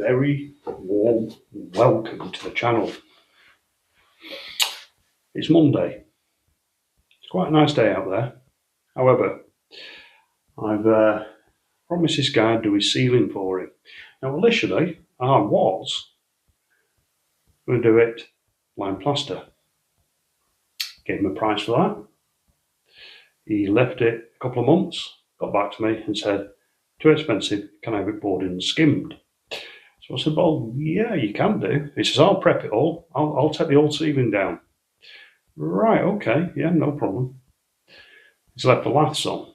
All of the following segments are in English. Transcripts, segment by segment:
very warm welcome to the channel. It's Monday. It's quite a nice day out there. However, I've promised this guy to do his ceiling for him. Now initially I was going to do it lime plaster. Gave him a price for that. He left it a couple of months, got back to me and said, too expensive, can I have it boarded and skimmed? So I said, well, yeah, you can do. He says, I'll prep it all. I'll take the old ceiling down. Right, okay, yeah, no problem. He's left the laths on.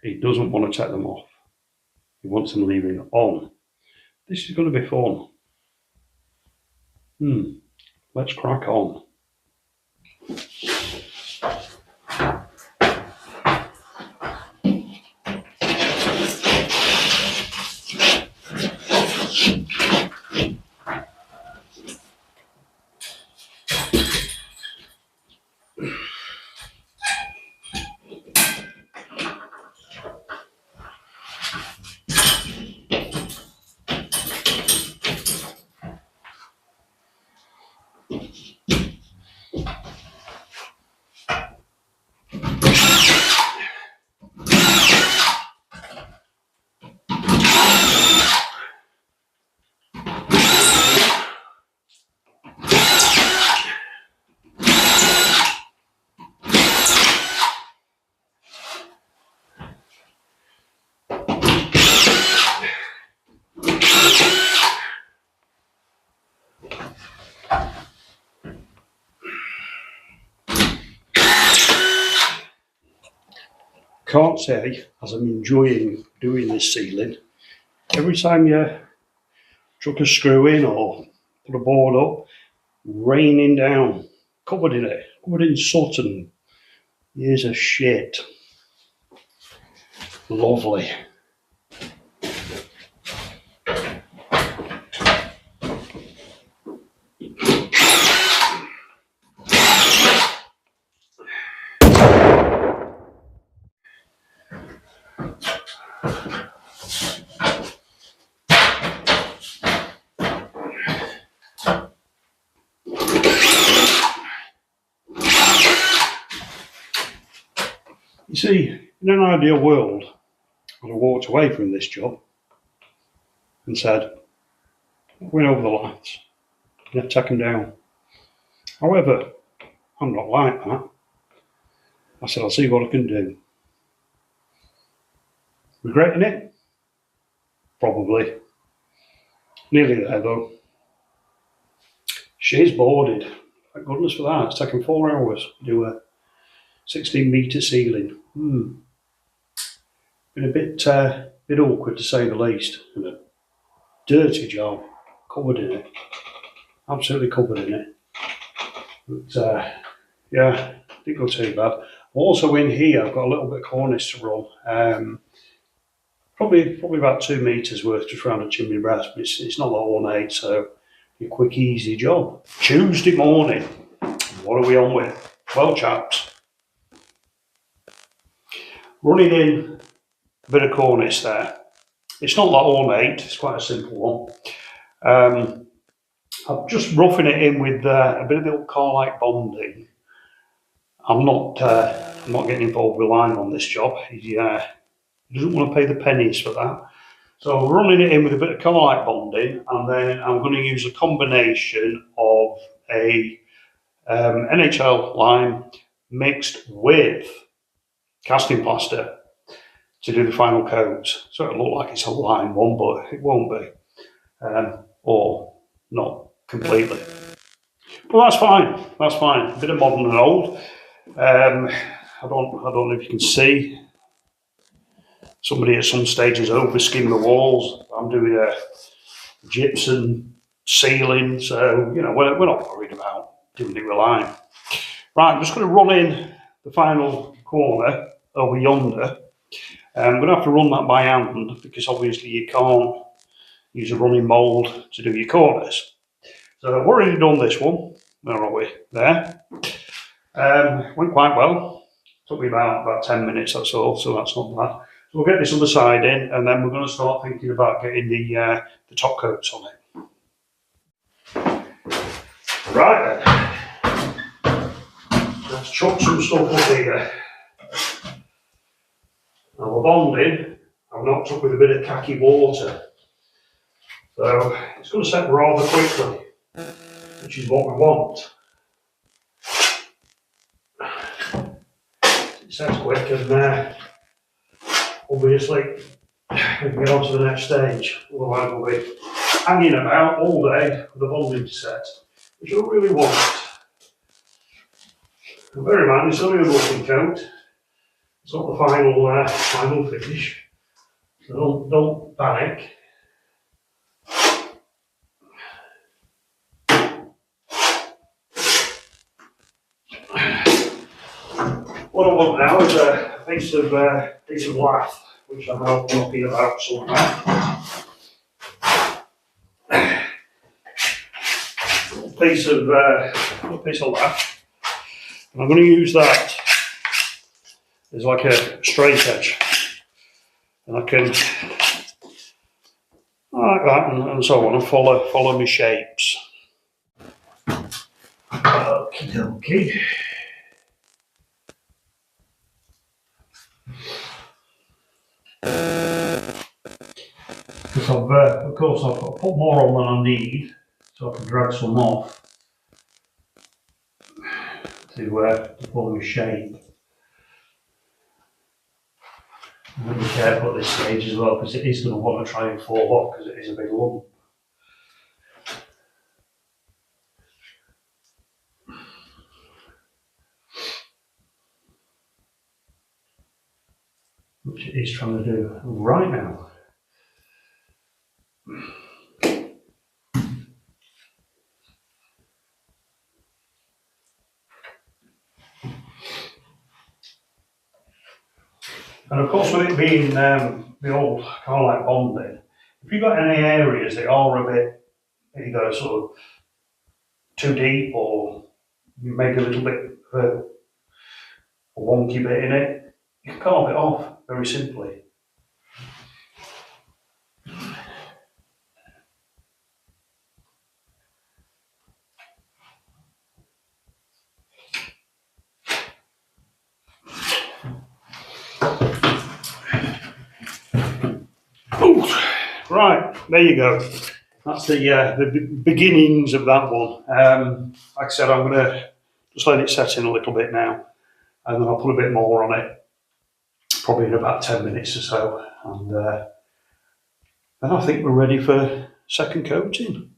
He doesn't want to take them off. He wants them leaving on. This is going to be fun. Let's crack on. Can't say as I'm enjoying doing this ceiling. Every time you chuck a screw in or put a board up, raining down, covered in it, covered in soot and years of shit. Lovely. You see, in an ideal world, I'd have walked away from this job and said, went over the laths, and I'd take them down. However, I'm not like that. I said, I'll see what I can do. Regretting it? Probably. Nearly there though. She's boarded. Thank goodness for that. It's taken 4 hours to do a 16-metre ceiling. Been a bit awkward to say the least, and a dirty job, covered in it, absolutely covered in it. But yeah, didn't go too bad. Also in here, I've got a little bit of cornice to run. Probably about 2 metres worth just around the chimney breast, but it's not that ornate, so a quick, easy job. Tuesday morning. What are we on with? Well, chaps. Running in a bit of cornice there. It's not that ornate, it's quite a simple one. I'm just roughing it in with a bit of the old car-like bonding. I'm not getting involved with lime on this job. He doesn't want to pay the pennies for that. So I'm running it in with a bit of car-like bonding, and then I'm going to use a combination of a NHL lime mixed with casting plaster to do the final coats. So it'll look like it's a lime one, but it won't be, or not completely. But that's fine. That's fine. A bit of modern and old. I don't know if you can see. Somebody at some stages over-skimmed the walls. I'm doing a gypsum ceiling, so you know we're not worried about doing it with lime. Right, I'm just going to run in the final corner over yonder. I'm going to have to run that by hand because obviously you can't use a running mould to do your corners. So I've already done this one. Where are we? There. Went quite well. Took me about 10 minutes or so that's not bad. So we'll get this other side in, and then we're going to start thinking about getting the top coats on it. Right then, let's chuck some stuff up here. Now the bonding, I've knocked up with a bit of khaki water. So it's going to set rather quickly, which is what we want. It sets quick and obviously we can get on to the next stage. Otherwise we'll be hanging about all day with the bonding set, which I don't really want. And bear in mind, it's only a roughing coat. It's not the final finish. So don't panic. What I want now is a piece of lath, which I'm knocking about somewhere. A piece of lath, and I'm going to use that as like a straight edge, and I can like that and so on, and follow my shapes. Okie dokie. Because of course I've put more on than I need, so I can drag some off to follow my shape. I'm going to be careful at this stage as well, because it is going to want to try and fall off because it is a big lump. Which it is trying to do right now. And of course, with it being the old kind of like bonding, if you've got any areas that are a bit either sort of too deep or maybe a little bit of a wonky bit in it, you can carve it off very simply. Ooh, right, there you go. That's the beginnings of that one. Like I said, I'm going to just let it set in a little bit now, and then I'll put a bit more on it, probably in about 10 minutes or so, and then I think we're ready for second coating.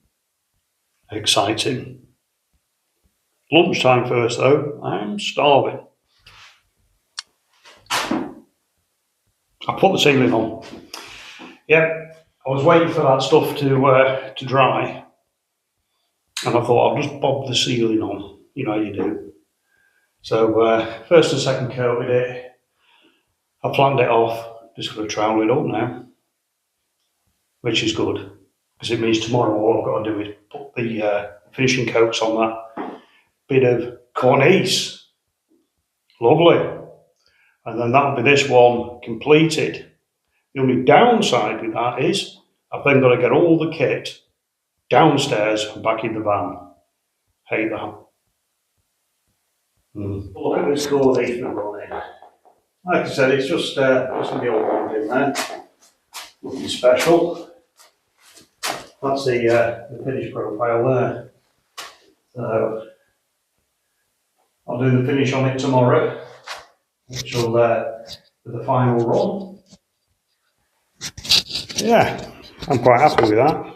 Exciting. Lunchtime first though, I'm starving. I put the ceiling on. Yep, I was waiting for that stuff to dry, and I thought I'll just bob the ceiling on. You know how you do. So first and second coat with it. I planned it off. Just going to trowel it up now, which is good because it means tomorrow all I've got to do is put the finishing coats on that bit of cornice. Lovely. And then that'll be this one completed. The only downside with that is I've then got to get all the kit downstairs and back in the van. Hate that. Look at this cornice now running. Like I said, it's just the old one in there. Nothing special. That's the finish profile there. So I'll do the finish on it tomorrow, which will be the final run. Yeah, I'm quite happy with that.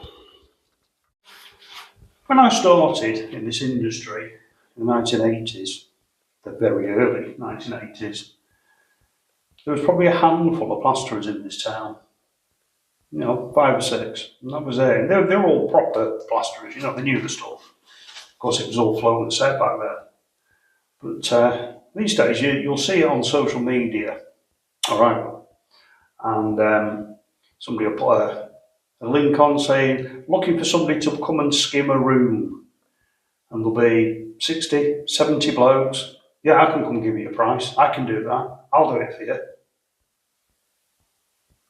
When I started in this industry in the 1980s, the very early 1980s, there was probably a handful of plasterers in this town. You know, 5 or 6, and that was it. They were all proper plasterers, you know, they knew the stuff. Of course, it was all flown and set back then. But these days, you'll see it on social media, all right, and somebody will put a link on saying, looking for somebody to come and skim a room, and there'll be 60, 70 blokes. Yeah, I can come give you a price. I can do that. I'll do it for you.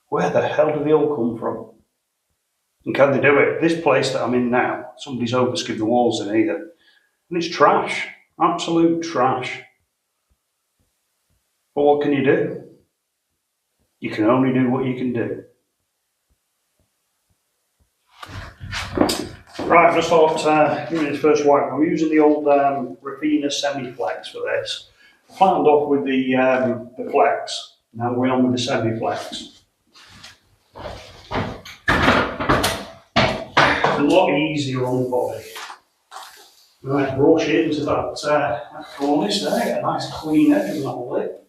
Where the hell do they all come from? And can they do it? This place that I'm in now, somebody's overskimmed the walls in here. And it's trash, absolute trash. But what can you do? You can only do what you can do. Right, I just thought, give me this first wipe. I'm using the old Rafina semi-flex for this. Planned off with the flex. Now we're on with the semi-flex. A lot easier on the body. Right, brush it into that cornice there, get a nice clean edge of that lip.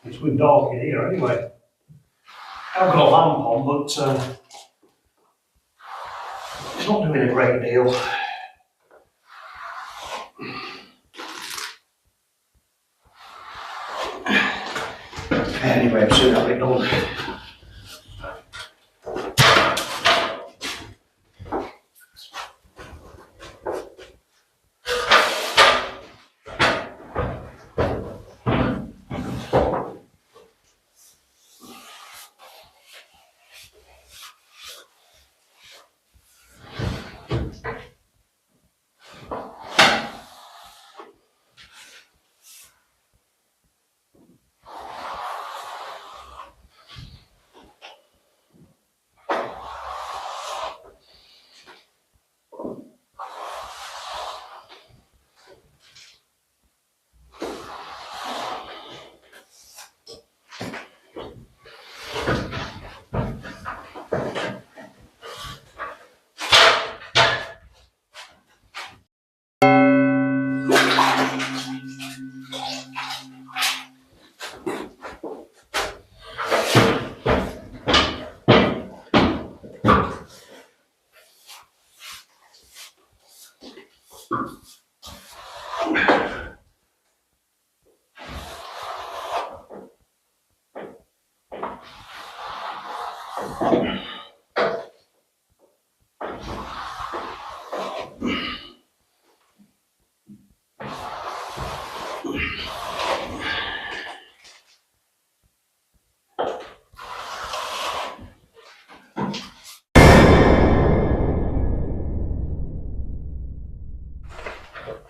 It's been dark in here anyway. I've got a lamp on, but it's not doing a great deal. Anyway, I've soon have it done.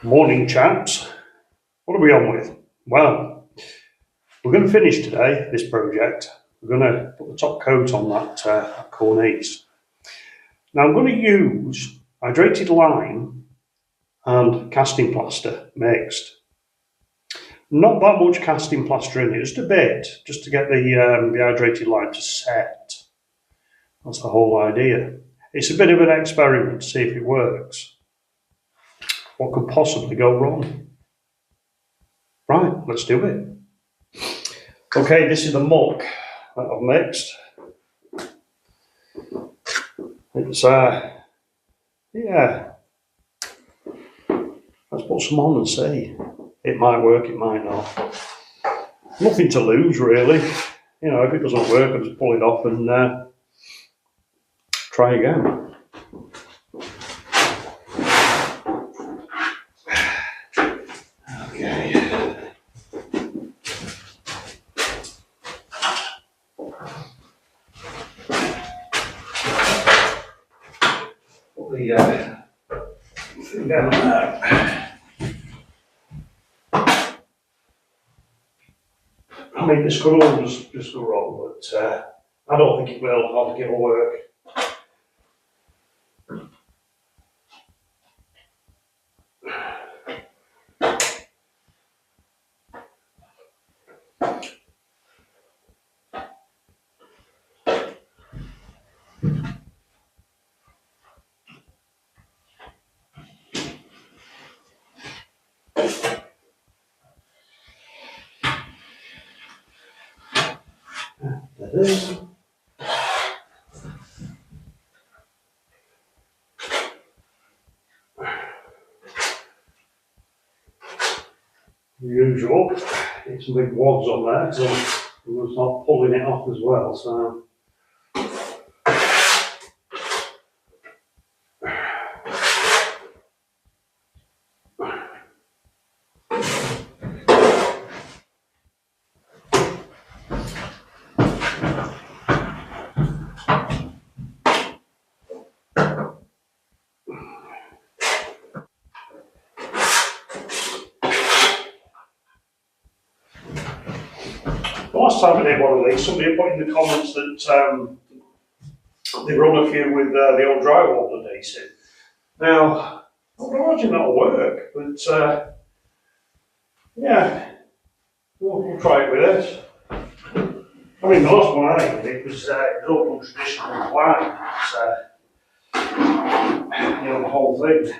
Morning, chaps. What are we on with? Well, we're going to finish today this project. We're going to put the top coat on that cornice. Now I'm going to use hydrated lime and casting plaster mixed. Not that much casting plaster in it, just a bit, just to get the hydrated lime to set. That's the whole idea. It's a bit of an experiment to see if it works. What could possibly go wrong? Right, let's do it. Okay, this is the muck that I've mixed. It's, yeah. Let's put some on and see. It might work, it might not. Nothing to lose, really. You know, if it doesn't work, I'll just pull it off and try again. The thing down there. I mean, this could all just go wrong, but I don't think it will. I don't think it'll work. There it is. Usual. It's some big wads on there, so I'm going to start pulling it off as well. So. having it one of these. Somebody put in the comments that they run a few with the old drywall adhesive. Now, I would imagine that'll work, but yeah, we'll try it with this. I mean, the last one I did, it was all traditional wine. It's the whole thing.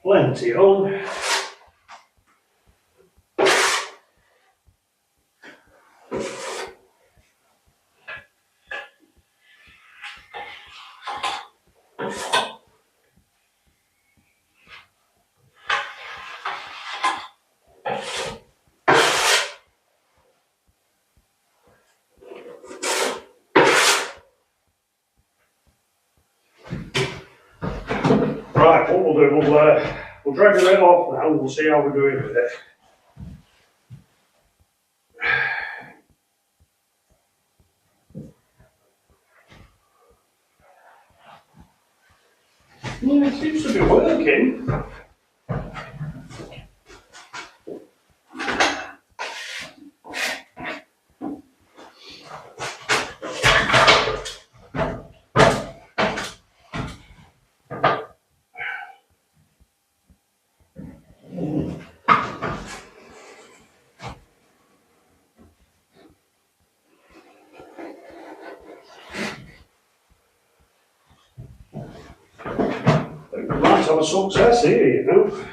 Plenty on. Right, what we'll do, we'll drag the lid off now and we'll see how we're doing with it. Yeah, it seems to be working. We might have a success here, you know.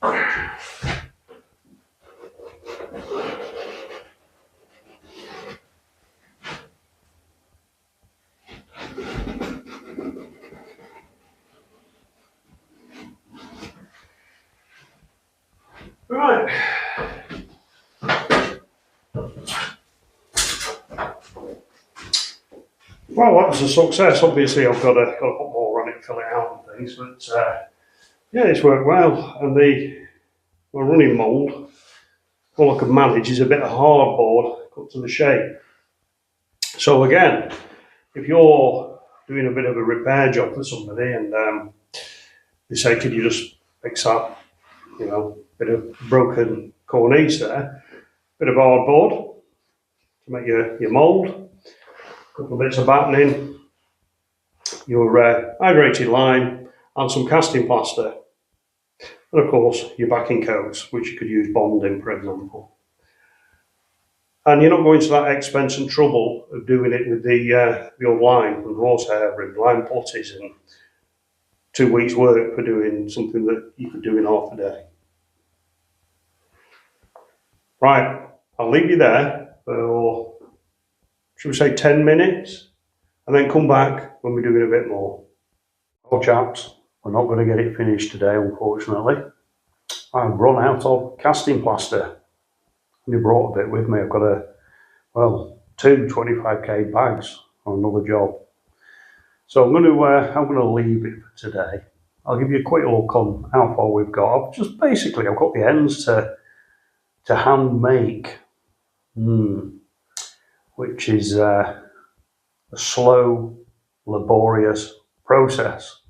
Okay. Right. Well, that was a success. Obviously, I've got to put more on it, fill it out and things, but yeah, it's worked well. And the running mould, all I can manage is a bit of hardboard cut to the shape. So again, if you're doing a bit of a repair job for somebody and they say, could you just fix that, you know, bit of broken cornice there, bit of hardboard to make your mould, a couple of bits of battening, your hydrated lime and some casting plaster, and of course your backing coats, which you could use bonding, for example. And you're not going to that expense and trouble of doing it with the old lime and horsehair and lime putties and 2 weeks work for doing something that you could do in half a day. Right, I'll leave you there for, should we say 10 minutes? And then come back when we're doing a bit more. Well, chaps, we're not going to get it finished today, unfortunately. I've run out of casting plaster. I brought a bit with me. I've got two 25k bags on another job. So I'm going to leave it for today. I'll give you a quick look on how far we've got. I've got the ends to hand make, which is a slow, laborious process.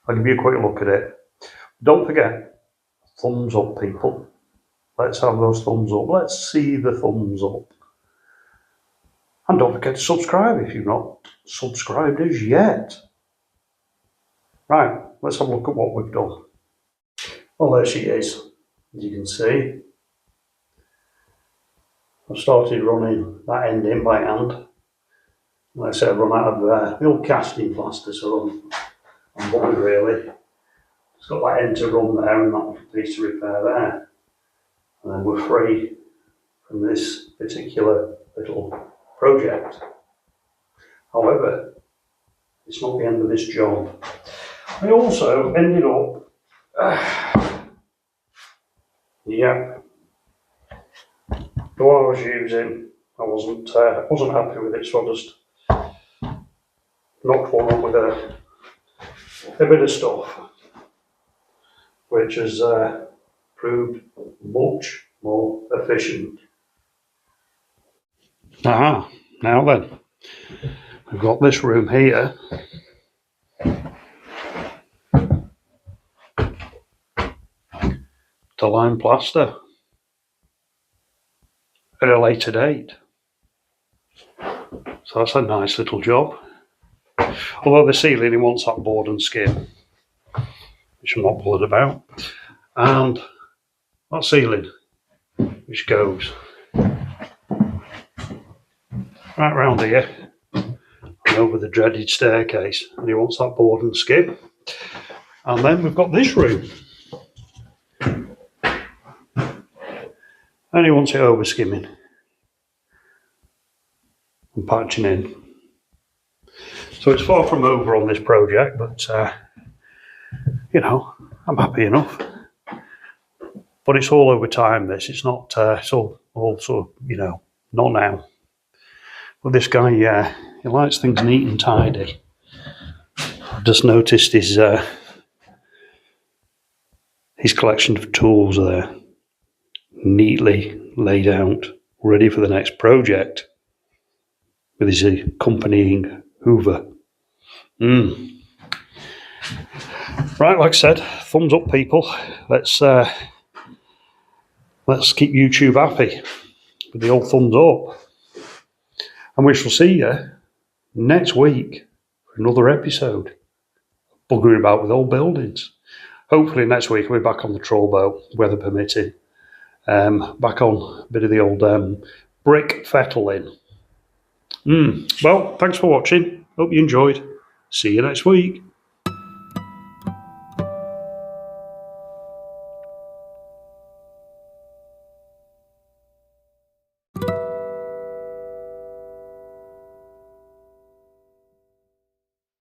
I'll give you a quick look at it. Don't forget, thumbs up, people. Let's have those thumbs up. Let's see the thumbs up. And don't forget to subscribe if you've not subscribed as yet. Right, let's have a look at what we've done. Well, there she is, as you can see. I've started running that end in by hand. Like I said, I've run out of the old casting plaster, so I'm bored really. It's got that end to run there and that piece to repair there. And then we're free from this particular little project. However, it's not the end of this job. I also ended up, the one I was using, I wasn't happy with it, so I just knocked one up with a bit of stuff, which has proved much more efficient. Now then, we've got this room here. To lime plaster at a later date. So that's a nice little job. Although the ceiling, he wants that board and skin, which I'm not bothered about. And that ceiling, which goes right round here and over the dreaded staircase. And he wants that board and skin. And then we've got this room. And he wants it over skimming and patching in. So it's far from over on this project, but you know, I'm happy enough. But it's all over time, this. It's not, it's all sort of, you know, not now. But this guy, he likes things neat and tidy. I've just noticed his collection of tools there, neatly laid out, ready for the next project, with his accompanying Hoover. Right, like I said, thumbs up, people. Let's keep YouTube happy with the old thumbs up. And we shall see you next week for another episode of Buggering About with Old Buildings. Hopefully next week we'll be back on the troll boat, weather permitting. Back on a bit of the old brick fettling. Well, thanks for watching. Hope you enjoyed. See you next week.